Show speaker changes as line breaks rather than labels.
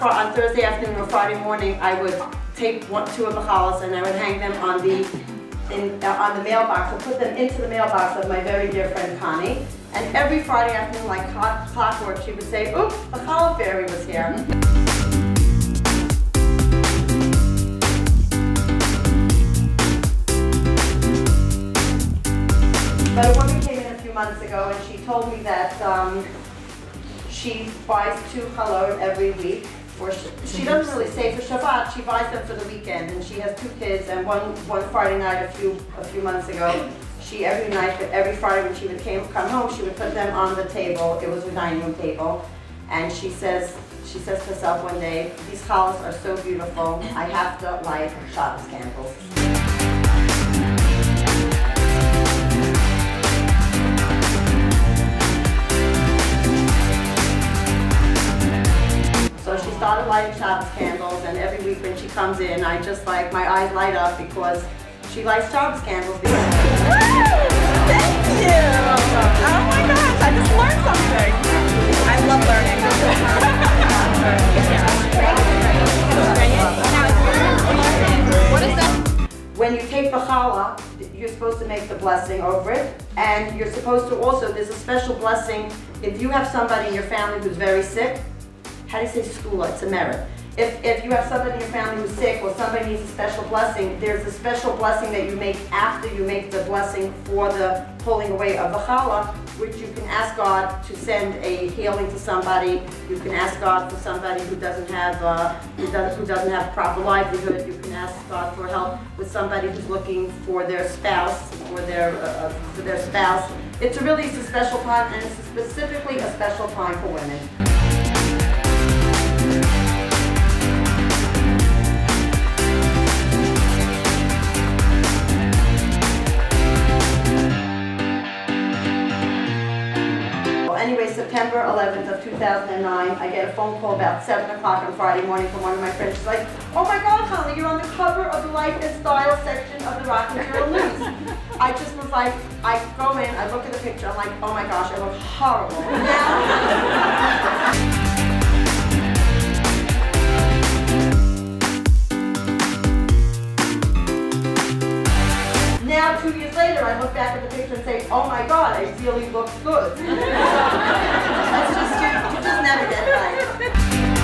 on Thursday afternoon or Friday morning, I would take two of the challahs and I would hang them on the mailbox. I'll put them into the mailbox of my very dear friend Connie. And every Friday afternoon, like clockwork, she would say, "Oops, the Challah Fairy was here." But a woman came in a few months ago and she told me that she buys 2 challah every week. She doesn't really say for Shabbat, she buys them for the weekend, and she has 2 kids, and one Friday night a few months ago, every Friday when she would come home, she would put them on the table. It was a dining room table, and she says to herself one day, "These challahs are so beautiful, I have to light Shabbos candles." So she started lighting Shabbos candles, and every week when she comes in, I just like, my eyes light up because she lights Shabbos candles.
Woo! Thank you! Oh my gosh, I just learned something. I love learning. What is that?
When you take the challah, you're supposed to make the blessing over it, and you're supposed to also, there's a special blessing if you have somebody in your family who's very sick. How do you say skula? It's a merit. If you have somebody in your family who's sick or somebody needs a special blessing, there's a special blessing that you make after you make the blessing for the pulling away of the challah, which you can ask God to send a healing to somebody. You can ask God for somebody who doesn't have proper livelihood. You can ask God for help with somebody who's looking for their spouse, for their spouse. It's a special time, and it's specifically a special time for women. Anyway, September 11th of 2009, I get a phone call about 7 o'clock on Friday morning from one of my friends. She's like, "Oh my God, Challah, you're on the cover of the Life and Style section of the Rock and Roll News." I just was like, I go in, I look at the picture, I'm like, oh my gosh, I look horrible. Now, 2 years later, I look back at the picture and say, "Oh my God, I really look good." You just never get it right.